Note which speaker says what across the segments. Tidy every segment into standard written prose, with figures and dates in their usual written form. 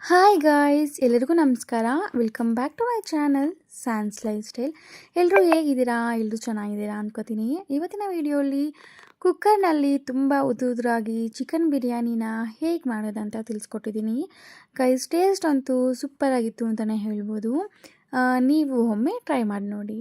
Speaker 1: Hi guys, ಎಲ್ಲರಿಗೂ ನಮಸ್ಕಾರ. Welcome back to my channel sans lifestyle. ಎಲ್ಲರೂ ಹೇಗಿದ್ದೀರಾ? ಎಲ್ಲರೂ ಚೆನ್ನಾಗಿದ್ದೀರಾ ಅಂದ್ಕೋತೀನಿ. ಇವತ್ತಿನ ವಿಡಿಯೋಲಿ ಕುಕ್ಕರ್ನಲ್ಲಿ ತುಂಬ ಉದುರಾಗಿ ಚಿಕನ್ ಬಿರಿಯಾನಿನ ಹೇಗೆ ಮಾಡೋದಂತ ತಿಳಿಸ್ಕೊಟ್ಟಿದ್ದೀನಿ. ಗೈಸ್, ಟೇಸ್ಟ್ ಅಂತೂ ಸೂಪರಾಗಿತ್ತು ಅಂತಲೇ ಹೇಳ್ಬೋದು. ನೀವು ಒಮ್ಮೆ ಟ್ರೈ ಮಾಡಿ ನೋಡಿ.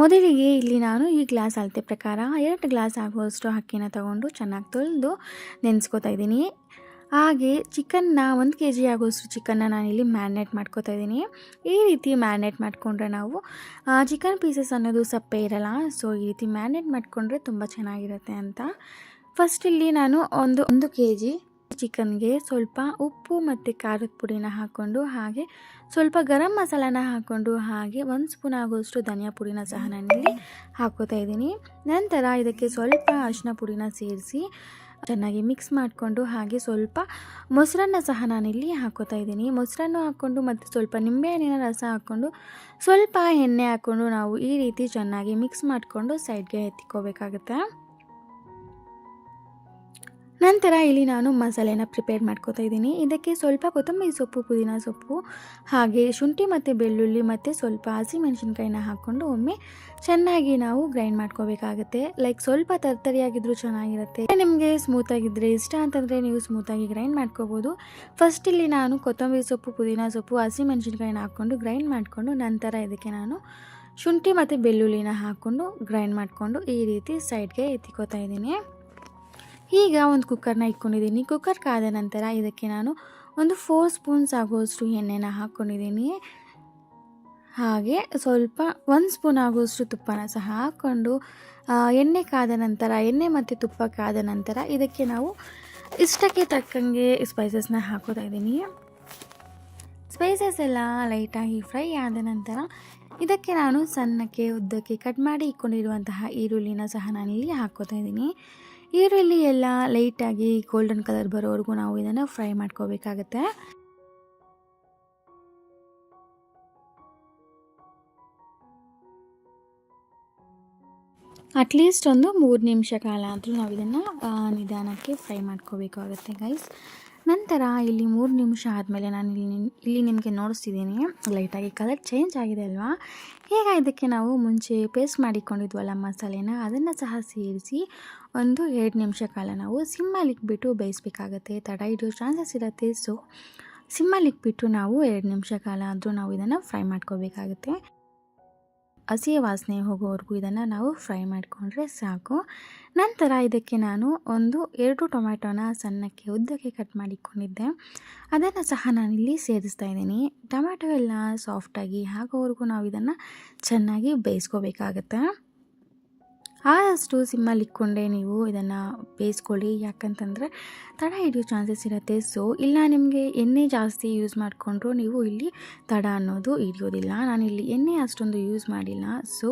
Speaker 1: ಮೊದಲಿಗೆ ಇಲ್ಲಿ ನಾನು ಈ ಗ್ಲಾಸ್ ಅಳತೆ ಪ್ರಕಾರ 2 ಗ್ಲಾಸ್ ಆಗುವಷ್ಟು ಅಕ್ಕಿನ ತಗೊಂಡು ಚೆನ್ನಾಗಿ ತೊಳೆದು ನೆನೆಸ್ಕೊತಾ ಇದ್ದೀನಿ. ಹಾಗೆ ಚಿಕನ್ನ 1 kg ಆಗುವಷ್ಟು ಚಿಕನ್ನ ನಾನಿಲ್ಲಿ ಮ್ಯಾರಿನೇಟ್ ಮಾಡ್ಕೊತಾ ಇದ್ದೀನಿ. ಈ ರೀತಿ ಮ್ಯಾರಿನೇಟ್ ಮಾಡಿಕೊಂಡ್ರೆ ನಾವು ಚಿಕನ್ ಪೀಸಸ್ ಅನ್ನೋದು ಸಪ್ಪೆ ಇರಲ್ಲ. ಸೊ ಈ ರೀತಿ ಮ್ಯಾರಿನೇಟ್ ಮಾಡಿಕೊಂಡ್ರೆ ತುಂಬ ಚೆನ್ನಾಗಿರುತ್ತೆ ಅಂತ. ಫಸ್ಟ್ ಇಲ್ಲಿ ನಾನು ಒಂದು kg ಚಿಕನ್ಗೆ ಸ್ವಲ್ಪ ಉಪ್ಪು ಮತ್ತು ಖಾರದ ಪುಡಿನ ಹಾಕ್ಕೊಂಡು, ಹಾಗೆ ಸ್ವಲ್ಪ ಗರಂ ಮಸಾಲಾನ ಹಾಕ್ಕೊಂಡು, ಹಾಗೆ 1 ಸ್ಪೂನ್ ಆಗುವಷ್ಟು ಧನಿಯಾ ಪುಡಿನ ಸಹ ನಾನಿಲ್ಲಿ ಹಾಕೋತಾ ಇದ್ದೀನಿ. ನಂತರ ಇದಕ್ಕೆ ಸ್ವಲ್ಪ ಅರಿಶಿನ ಪುಡಿನ ಸೇರಿಸಿ ಚೆನ್ನಾಗಿ ಮಿಕ್ಸ್ ಮಾಡಿಕೊಂಡು, ಹಾಗೆ ಸ್ವಲ್ಪ ಮೊಸರನ್ನ ಸಹ ನಾನಿಲ್ಲಿ ಹಾಕೋತಾ ಇದ್ದೀನಿ. ಮೊಸರನ್ನು ಹಾಕ್ಕೊಂಡು ಮತ್ತು ಸ್ವಲ್ಪ ನಿಂಬೆಹಣ್ಣಿನ ರಸ ಹಾಕ್ಕೊಂಡು, ಸ್ವಲ್ಪ ಎಣ್ಣೆ ಹಾಕ್ಕೊಂಡು ನಾವು ಈ ರೀತಿ ಚೆನ್ನಾಗಿ ಮಿಕ್ಸ್ ಮಾಡಿಕೊಂಡು ಸೈಡ್ಗೆ ಎತ್ತಿಕೋಬೇಕಾಗುತ್ತೆ. ನಂತರ ಇಲ್ಲಿ ನಾನು ಮಸಾಲೆನ ಪ್ರಿಪೇರ್ ಮಾಡ್ಕೋತಾ ಇದ್ದೀನಿ. ಇದಕ್ಕೆ ಸ್ವಲ್ಪ ಕೊತ್ತಂಬರಿ ಸೊಪ್ಪು, ಪುದೀನ ಸೊಪ್ಪು, ಹಾಗೆ ಶುಂಠಿ ಮತ್ತು ಬೆಳ್ಳುಳ್ಳಿ ಮತ್ತು ಸ್ವಲ್ಪ ಹಸಿಮೆಣಸಿನ್ಕಾಯಿನ ಹಾಕ್ಕೊಂಡು ಒಮ್ಮೆ ಚೆನ್ನಾಗಿ ನಾವು ಗ್ರೈಂಡ್ ಮಾಡ್ಕೋಬೇಕಾಗುತ್ತೆ. ಸ್ವಲ್ಪ ತರ್ತರಿಯಾಗಿದ್ದರೂ ಚೆನ್ನಾಗಿರುತ್ತೆ. ನಿಮಗೆ ಸ್ಮೂತಾಗಿದ್ದರೆ ಇಷ್ಟ ಅಂತಂದರೆ ನೀವು ಸ್ಮೂತಾಗಿ ಗ್ರೈಂಡ್ ಮಾಡ್ಕೋಬೋದು. ಫಸ್ಟ್ ಇಲ್ಲಿ ನಾನು ಕೊತ್ತಂಬರಿ ಸೊಪ್ಪು, ಪುದೀನ ಸೊಪ್ಪು, ಹಸಿಮೆಣಸಿನ್ಕಾಯಿನ ಹಾಕ್ಕೊಂಡು ಗ್ರೈಂಡ್ ಮಾಡಿಕೊಂಡು, ನಂತರ ಇದಕ್ಕೆ ನಾನು ಶುಂಠಿ ಮತ್ತು ಬೆಳ್ಳುಳ್ಳಿನ ಹಾಕ್ಕೊಂಡು ಗ್ರೈಂಡ್ ಮಾಡಿಕೊಂಡು ಈ ರೀತಿ ಸೈಡ್ಗೆ ಎತ್ತಿಕೋತಾ ಇದ್ದೀನಿ. ಈಗ ಒಂದು ಕುಕ್ಕರ್ನ ಇಟ್ಕೊಂಡಿದ್ದೀನಿ. ಕುಕ್ಕರ್ ಕಾದ ನಂತರ ಇದಕ್ಕೆ ನಾನು 4 ಸ್ಪೂನ್ಸ್ ಆಗುವಷ್ಟು ಎಣ್ಣೆನ ಹಾಕ್ಕೊಂಡಿದ್ದೀನಿ. ಹಾಗೆ ಸ್ವಲ್ಪ 1 ಸ್ಪೂನ್ ಆಗುವಷ್ಟು ತುಪ್ಪನ ಸಹ ಹಾಕ್ಕೊಂಡು ಎಣ್ಣೆ ಕಾದ ನಂತರ, ಎಣ್ಣೆ ಮತ್ತು ತುಪ್ಪ ಕಾದ ನಂತರ ಇದಕ್ಕೆ ನಾವು ಇಷ್ಟಕ್ಕೆ ತಕ್ಕಂಗೆ ಸ್ಪೈಸಸ್ನ ಹಾಕೋತಾ ಇದ್ದೀನಿ. ಸ್ಪೈಸಸ್ ಎಲ್ಲ ಲೈಟಾಗಿ ಫ್ರೈ ಆದ ನಂತರ ಇದಕ್ಕೆ ನಾನು ಸಣ್ಣಕ್ಕೆ ಉದ್ದಕ್ಕೆ ಕಟ್ ಮಾಡಿ ಇಟ್ಕೊಂಡಿರುವಂತಹ ಈರುಳ್ಳಿನ ಸಹ ನಾನಿಲ್ಲಿ ಹಾಕ್ಕೋತಾ ಇದ್ದೀನಿ. ಈರುಳ್ಳಿ ಎಲ್ಲ ಲೈಟಾಗಿ ಗೋಲ್ಡನ್ ಕಲರ್ ಬರೋವರೆಗೂ ನಾವು ಇದನ್ನು ಫ್ರೈ ಮಾಡ್ಕೋಬೇಕಾಗತ್ತೆ. ಅಟ್ಲೀಸ್ಟ್ 3 ನಿಮಿಷ ಕಾಲ ಆದರೂ ನಾವು ಇದನ್ನು ನಿಧಾನಕ್ಕೆ ಫ್ರೈ ಮಾಡ್ಕೋಬೇಕಾಗುತ್ತೆ ಗೈಸ್. ನಂತರ ಇಲ್ಲಿ 3 ನಿಮಿಷ ಆದಮೇಲೆ ನಾನು ಇಲ್ಲಿ ನಿಮಗೆ ನೋಡಿಸ್ತಿದ್ದೀನಿ, ಲೈಟಾಗಿ ಕಲರ್ ಚೇಂಜ್ ಆಗಿದೆ ಅಲ್ವಾ. ಈಗ ಇದಕ್ಕೆ ನಾವು ಮುಂಚೆ ಪೇಸ್ಟ್ ಮಾಡಿಕೊಂಡಿದ್ವಲ್ಲ ಮಸಾಲೆನ, ಅದನ್ನು ಸಹ ಸೇರಿಸಿ 2 ನಿಮಿಷ ಕಾಲ ನಾವು ಸಿಮ್ಮಲ್ಲಿ ಇಟ್ಬಿಟ್ಟು ಬೇಯಿಸಬೇಕಾಗತ್ತೆ. ತಡ ಹಿಡಿಯೋ ಚಾನ್ಸಸ್ ಇರುತ್ತೆ. ಸೊ ಸಿಮ್ಮಲ್ಲಿ ಇಟ್ಬಿಟ್ಟು ನಾವು 2 ನಿಮಿಷ ಕಾಲ ಆದರೂ ನಾವು ಇದನ್ನು ಫ್ರೈ ಮಾಡ್ಕೋಬೇಕಾಗುತ್ತೆ. ಹಸಿ ವಾಸನೆ ಹೋಗೋವರೆಗೂ ಇದನ್ನು ನಾವು ಫ್ರೈ ಮಾಡಿಕೊಂಡ್ರೆ ಸಾಕು. ನಂತರ ಇದಕ್ಕೆ ನಾನು 2 ಟೊಮ್ಯಾಟೋನ ಸಣ್ಣಕ್ಕೆ ಉದ್ದಕ್ಕೆ ಕಟ್ ಮಾಡಿಕೊಂಡಿದ್ದೆ, ಅದನ್ನು ಸಹ ನಾನಿಲ್ಲಿ ಸೇರಿಸ್ತಾ ಇದ್ದೀನಿ. ಟೊಮ್ಯಾಟೊ ಎಲ್ಲ ಸಾಫ್ಟಾಗಿ ಆಗೋವರೆಗೂ ನಾವು ಇದನ್ನು ಚೆನ್ನಾಗಿ ಬೇಯಿಸ್ಕೋಬೇಕಾಗತ್ತೆ. ಆದಷ್ಟು ಸಿಮ್ಮಲ್ಲಿ ಇಟ್ಕೊಂಡೆ ನೀವು ಇದನ್ನು ಬೇಯಿಸ್ಕೊಳ್ಳಿ, ಯಾಕಂತಂದರೆ ತಡ ಹಿಡಿಯೋ ಚಾನ್ಸಸ್ ಇರುತ್ತೆ. ಸೊ ಇಲ್ಲ ನಿಮಗೆ ಎಣ್ಣೆ ಜಾಸ್ತಿ ಯೂಸ್ ಮಾಡಿಕೊಂಡ್ರು ನೀವು ಇಲ್ಲಿ ತಡ ಅನ್ನೋದು ಹಿಡಿಯೋದಿಲ್ಲ. ನಾನಿಲ್ಲಿ ಎಣ್ಣೆ ಅಷ್ಟೊಂದು ಯೂಸ್ ಮಾಡಿಲ್ಲ. ಸೊ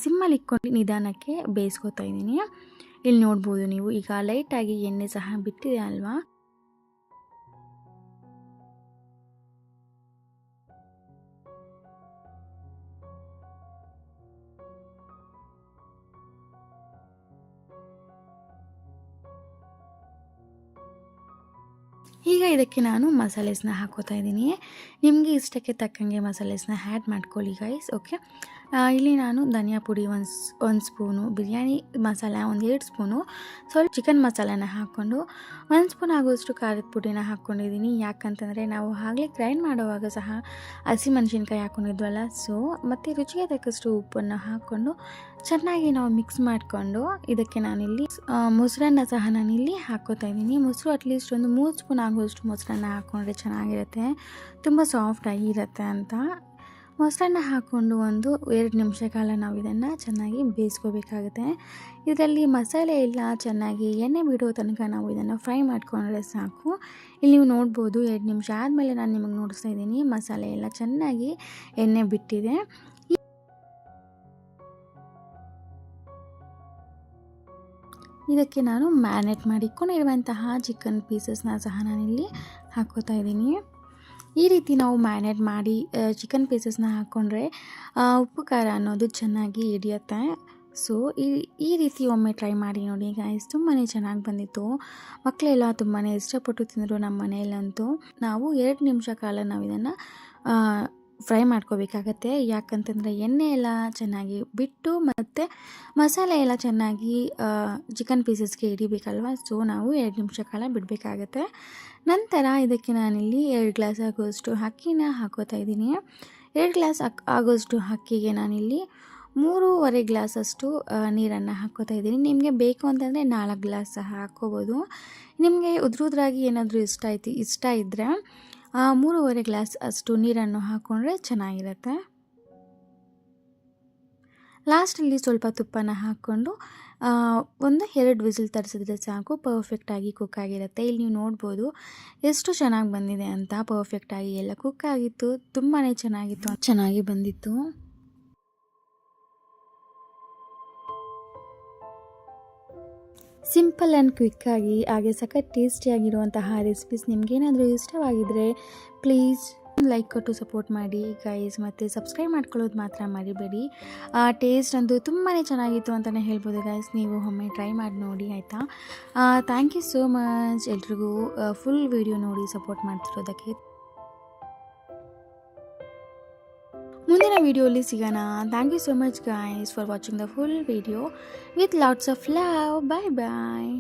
Speaker 1: ಸಿಮ್ಮಲ್ಲಿ ಇಟ್ಕೊಂಡು ನಿಧಾನಕ್ಕೆ ಬೇಯಿಸ್ಕೊತಾ ಇದ್ದೀನಿ. ಇಲ್ಲಿ ನೋಡ್ಬೋದು ನೀವು, ಈಗ ಲೈಟಾಗಿ ಎಣ್ಣೆ ಸಹ ಬಿಟ್ಟಿದೆ ಅಲ್ವಾ. ಈಗ ಇದಕ್ಕೆ ನಾನು ಮಸಾಲೆಸ್ನ ಹಾಕೋತಾ ಇದ್ದೀನಿ. ನಿಮಗೆ ಇಷ್ಟಕ್ಕೆ ತಕ್ಕಂಗೆ ಮಸಾಲೆಸ್ನ ಆ್ಯಡ್ ಮಾಡ್ಕೊಳ್ಳಿ ಗೈಸ್. ಓಕೆ, ಇಲ್ಲಿ ನಾನು ಧನಿಯಾ ಪುಡಿ 1 ಸ್ಪೂನು, ಬಿರಿಯಾನಿ ಮಸಾಲ 2 ಸ್ಪೂನು, ಸ್ವಲ್ಪ ಚಿಕನ್ ಮಸಾಲಾನ ಹಾಕ್ಕೊಂಡು 1 ಸ್ಪೂನ್ ಆಗುವಷ್ಟು ಖಾರದ ಪುಡಿನ ಹಾಕ್ಕೊಂಡಿದ್ದೀನಿ. ಯಾಕಂತಂದರೆ ನಾವು ಆಗಲೇ ಗ್ರೈಂಡ್ ಮಾಡುವಾಗ ಸಹ ಹಸಿಮೆಣಸಿನ್ಕಾಯಿ ಹಾಕ್ಕೊಂಡಿದ್ವಲ್ಲ. ಸೊ ಮತ್ತು ರುಚಿಗೆ ತಕ್ಕಷ್ಟು ಉಪ್ಪನ್ನು ಹಾಕ್ಕೊಂಡು ಚೆನ್ನಾಗಿ ನಾವು ಮಿಕ್ಸ್ ಮಾಡಿಕೊಂಡು ಇದಕ್ಕೆ ನಾನಿಲ್ಲಿ ಮೊಸರನ್ನ ಸಹ ನಾನಿಲ್ಲಿ ಹಾಕ್ಕೋತಾ ಇದ್ದೀನಿ. ಮೊಸರು ಅಟ್ಲೀಸ್ಟ್ 3 ಸ್ಪೂನ್ ಆಗುವಷ್ಟು ಮೊಸರನ್ನ ಹಾಕ್ಕೊಂಡ್ರೆ ಚೆನ್ನಾಗಿರುತ್ತೆ, ತುಂಬ ಸಾಫ್ಟಾಗಿ ಇರುತ್ತೆ ಅಂತ. ಮೊಸರನ್ನ ಹಾಕ್ಕೊಂಡು 2 ನಿಮಿಷ ಕಾಲ ನಾವು ಇದನ್ನು ಚೆನ್ನಾಗಿ ಬೇಯಿಸ್ಕೋಬೇಕಾಗುತ್ತೆ. ಇದರಲ್ಲಿ ಮಸಾಲೆ ಎಲ್ಲ ಚೆನ್ನಾಗಿ ಎಣ್ಣೆ ಬಿಡೋ ತನಕ ನಾವು ಇದನ್ನು ಫ್ರೈ ಮಾಡಿಕೊಂಡ್ರೆ ಸಾಕು. ಇಲ್ಲಿ ನೀವು ನೋಡ್ಬೋದು 2 ನಿಮಿಷ ಆದಮೇಲೆ ನಾನು ನಿಮಗೆ ನೋಡಿಸ್ತಾ ಇದ್ದೀನಿ, ಮಸಾಲೆ ಎಲ್ಲ ಚೆನ್ನಾಗಿ ಎಣ್ಣೆ ಬಿಟ್ಟಿದೆ. ಇದಕ್ಕೆ ನಾನು ಮ್ಯಾರಿನೇಟ್ ಮಾಡಿಕೊಂಡಿರುವಂತಹ ಚಿಕನ್ ಪೀಸಸ್ನ ಸಹ ನಾನಿಲ್ಲಿ ಹಾಕ್ಕೋತಾ ಇದ್ದೀನಿ. ಈ ರೀತಿ ನಾವು ಮ್ಯಾರಿನೇಟ್ ಮಾಡಿ ಚಿಕನ್ ಪೀಸಸ್ನ ಹಾಕ್ಕೊಂಡ್ರೆ ಉಪ್ಪು ಖಾರ ಅನ್ನೋದು ಚೆನ್ನಾಗಿ ಹಿಡಿಯುತ್ತೆ. ಸೊ ಈ ರೀತಿ ಒಮ್ಮೆ ಟ್ರೈ ಮಾಡಿ ನೋಡಿ ಗೈಸ್, ತುಂಬಾ ಚೆನ್ನಾಗಿ ಬಂದಿತ್ತು. ಮಕ್ಕಳೆಲ್ಲ ತುಂಬಾ ಇಷ್ಟಪಟ್ಟು ತಿಂದರು ನಮ್ಮ ಮನೆಯಲ್ಲಂತೂ. ನಾವು 2 ನಿಮಿಷ ಕಾಲ ನಾವು ಇದನ್ನು ಫ್ರೈ ಮಾಡ್ಕೋಬೇಕಾಗತ್ತೆ. ಯಾಕಂತಂದರೆ ಎಣ್ಣೆ ಎಲ್ಲ ಚೆನ್ನಾಗಿ ಬಿಟ್ಟು ಮತ್ತು ಮಸಾಲೆ ಎಲ್ಲ ಚೆನ್ನಾಗಿ ಚಿಕನ್ ಪೀಸಸ್ಗೆ ಹಿಡಿಬೇಕಲ್ವ. ಸೊ ನಾವು 2 ನಿಮಿಷ ಕಾಲ ಬಿಡಬೇಕಾಗತ್ತೆ. ನಂತರ ಇದಕ್ಕೆ ನಾನಿಲ್ಲಿ 2 ಗ್ಲಾಸ್ ಆಗೋಷ್ಟು ಅಕ್ಕಿನ ಹಾಕೋತಾ ಇದ್ದೀನಿ. 2 ಗ್ಲಾಸ್ ಆಗೋಷ್ಟು ಅಕ್ಕಿಗೆ ನಾನಿಲ್ಲಿ 3.5 ಗ್ಲಾಸಷ್ಟು ನೀರನ್ನು ಹಾಕ್ಕೋತಾ ಇದ್ದೀನಿ. ನಿಮಗೆ ಬೇಕು ಅಂತಂದರೆ 4 ಗ್ಲಾಸ್ ಸಹ ಹಾಕ್ಕೋಬೋದು. ನಿಮಗೆ ಉದ್ರಾಗಿ ಏನಾದರೂ ಇಷ್ಟ ಇದ್ದರೆ 3.5 ಗ್ಲಾಸ್ ಅಷ್ಟು ನೀರನ್ನು ಹಾಕ್ಕೊಂಡ್ರೆ ಚೆನ್ನಾಗಿರುತ್ತೆ. ಲಾಸ್ಟಲ್ಲಿ ಸ್ವಲ್ಪ ತುಪ್ಪನ ಹಾಕ್ಕೊಂಡು 1-2 ವಿಸಿಲ್ ತರಿಸಿದ್ರೆ ಸಾಕು, ಪರ್ಫೆಕ್ಟಾಗಿ ಕುಕ್ ಆಗಿರುತ್ತೆ. ಇಲ್ಲಿ ನೀವು ನೋಡ್ಬೋದು ಎಷ್ಟು ಚೆನ್ನಾಗಿ ಬಂದಿದೆ ಅಂತ. ಪರ್ಫೆಕ್ಟಾಗಿ ಎಲ್ಲ ಕುಕ್ ಆಗಿತ್ತು, ತುಂಬಾ ಚೆನ್ನಾಗಿ ಬಂದಿತ್ತು. ಸಿಂಪಲ್ ಆ್ಯಂಡ್ ಕ್ವಿಕ್ಕಾಗಿ ಹಾಗೆ ಸಖತ್ ಟೇಸ್ಟಿಯಾಗಿರುವಂತಹ ರೆಸಿಪೀಸ್ ನಿಮಗೇನಾದರೂ ಇಷ್ಟವಾಗಿದ್ದರೆ ಪ್ಲೀಸ್ ಲೈಕ್ ಕೊಟ್ಟು ಸಪೋರ್ಟ್ ಮಾಡಿ ಗೈಸ್, ಮತ್ತು ಸಬ್ಸ್ಕ್ರೈಬ್ ಮಾಡ್ಕೊಳ್ಳೋದು ಮಾತ್ರ ಮರಿಬೇಡಿ. ಟೇಸ್ಟ್ ಅಂತೂ ತುಂಬಾ ಚೆನ್ನಾಗಿತ್ತು ಅಂತಲೇ ಹೇಳ್ಬೋದು ಗೈಸ್. ನೀವು ಒಮ್ಮೆ ಟ್ರೈ ಮಾಡಿ ನೋಡಿ ಆಯಿತಾ. ಥ್ಯಾಂಕ್ ಯು ಸೋ ಮಚ್ ಎಲ್ರಿಗೂ ಫುಲ್ ವಿಡಿಯೋ ನೋಡಿ ಸಪೋರ್ಟ್ ಮಾಡ್ತಿರೋದಕ್ಕೆ. ಮುಂದಿನ ವಿಡಿಯೋಲಿ ಸಿಗೋಣ. Thank you so much guys for watching the full video with lots of love. Bye bye.